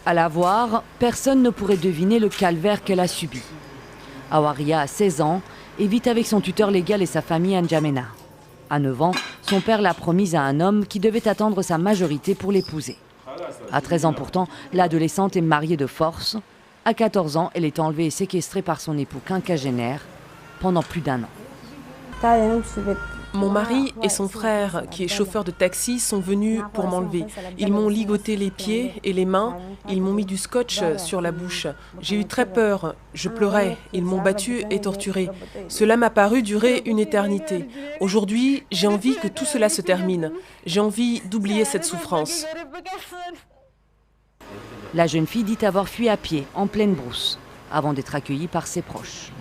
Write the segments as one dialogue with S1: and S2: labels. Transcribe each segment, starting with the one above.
S1: À la voir, personne ne pourrait deviner le calvaire qu'elle a subi. Awaria a 16 ans et vit avec son tuteur légal et sa famille à N'Djamena. À 9 ans, son père l'a promise à un homme qui devait attendre sa majorité pour l'épouser. À 13 ans pourtant, l'adolescente est mariée de force. À 14 ans, elle est enlevée et séquestrée par son époux quinquagénaire pendant plus d'1 an.
S2: Mon mari et son frère, qui est chauffeur de taxi, sont venus pour m'enlever. Ils m'ont ligoté les pieds et les mains, ils m'ont mis du scotch sur la bouche. J'ai eu très peur, je pleurais, ils m'ont battu et torturé. Cela m'a paru durer une éternité. Aujourd'hui, j'ai envie que tout cela se termine. J'ai envie d'oublier cette souffrance.
S1: La jeune fille dit avoir fui à pied, en pleine brousse, avant d'être accueillie par ses proches.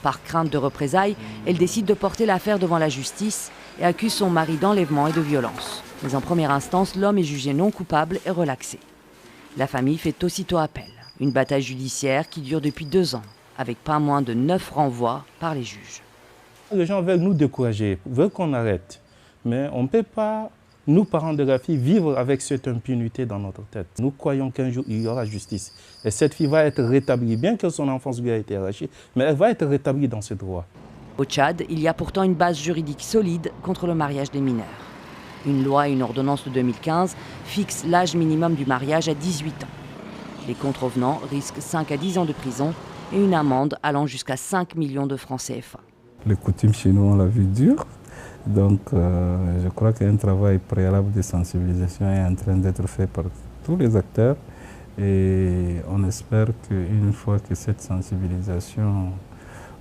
S1: Par crainte de représailles, elle décide de porter l'affaire devant la justice et accuse son mari d'enlèvement et de violence. Mais en première instance, l'homme est jugé non coupable et relaxé. La famille fait aussitôt appel. Une bataille judiciaire qui dure depuis 2 ans, avec pas moins de 9 renvois par les juges.
S3: Les gens veulent nous décourager, veulent qu'on arrête. Mais on ne peut pas, nous parents de la fille, vivre avec cette impunité dans notre tête. Nous croyons qu'un jour il y aura justice. Et cette fille va être rétablie, bien que son enfance lui ait été arrachée, mais elle va être rétablie dans ses droits.
S1: Au Tchad, il y a pourtant une base juridique solide contre le mariage des mineurs. Une loi et une ordonnance de 2015 fixent l'âge minimum du mariage à 18 ans. Les contrevenants risquent 5 à 10 ans de prison et une amende allant jusqu'à 5 millions de francs CFA.
S4: Les coutumes chez nous, on l'a vu dur. Donc, je crois qu'un travail préalable de sensibilisation est en train d'être fait par tous les acteurs. Et on espère qu'une fois que cette sensibilisation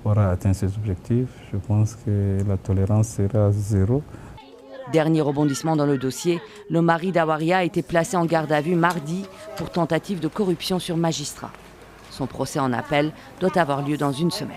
S4: aura atteint ses objectifs, je pense que la tolérance sera 0.
S1: Dernier rebondissement dans le dossier, le mari d'Awaria a été placé en garde à vue mardi pour tentative de corruption sur magistrat. Son procès en appel doit avoir lieu dans 1 semaine.